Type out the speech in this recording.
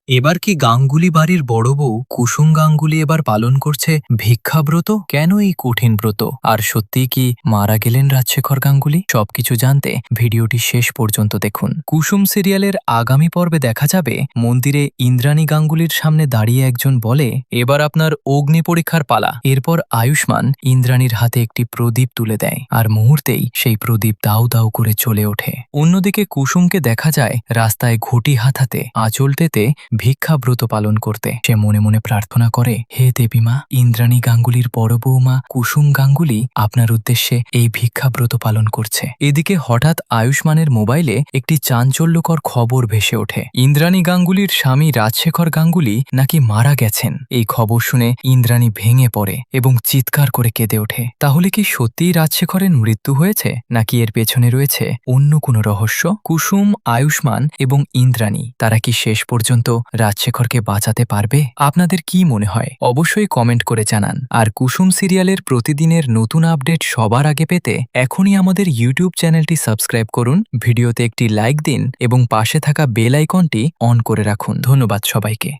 এবার কি গাঙ্গুলি বাড়ির বড় বউ কুসুম গাঙ্গুলি এবার পালন করছে ভিক্ষাব্রত? কেন এই কঠিন ব্রত? আর সত্যিই কি মারা গেলেন রাজশেখর গাঙ্গুলি? সবকিছু জানতে ভিডিওটি শেষ পর্যন্ত দেখুন। কুসুম সিরিয়ালের আগামী পর্বে দেখা যাবে মন্দিরে ইন্দ্রাণী গাঙ্গুলির সামনে দাঁড়িয়ে একজন বলে, এবার আপনার অগ্নি পরীক্ষার পালা। এরপর আয়ুষ্মান ইন্দ্রাণীর হাতে একটি প্রদীপ তুলে দেয়, আর মুহূর্তেই সেই প্রদীপ দাউ দাউ করে জ্বলে ওঠে। অন্যদিকে কুসুমকে দেখা যায় রাস্তায় ঘটি হাতাতে, আঁচল টেতে ভিক্ষাব্রত পালন করতে। সে মনে মনে প্রার্থনা করে, হে দেবীমা, ইন্দ্রাণী গাঙ্গুলির বড় বৌমা কুসুম গাঙ্গুলি আপনার উদ্দেশ্যে এই ভিক্ষাব্রত পালন করছে। এদিকে হঠাৎ আয়ুষ্মানের মোবাইলে একটি চাঞ্চল্যকর খবর ভেসে ওঠে। ইন্দ্রাণী গাঙ্গুলির স্বামী রাজশেখর গাঙ্গুলি নাকি মারা গেছেন। এই খবর শুনে ইন্দ্রাণী ভেঙে পড়ে এবং চিৎকার করে কেঁদে ওঠে। তাহলে কি সত্যিই রাজশেখরের মৃত্যু হয়েছে, নাকি এর পেছনে রয়েছে অন্য কোনো রহস্য? কুসুম, আয়ুষ্মান এবং ইন্দ্রাণী, তারা কি শেষ পর্যন্ত রাজশেখরকে বাঁচাতে পারবে? আপনাদের কি মনে হয় অবশ্যই কমেন্ট করে জানান। আর কুসুম সিরিয়ালের প্রতিদিনের নতুন আপডেট সবার আগে পেতে এখনই আমাদের ইউটিউব চ্যানেলটি সাবস্ক্রাইব করুন, ভিডিওতে একটি লাইক দিন এবং পাশে থাকা বেল আইকনটি অন করে রাখুন। ধন্যবাদ সবাইকে।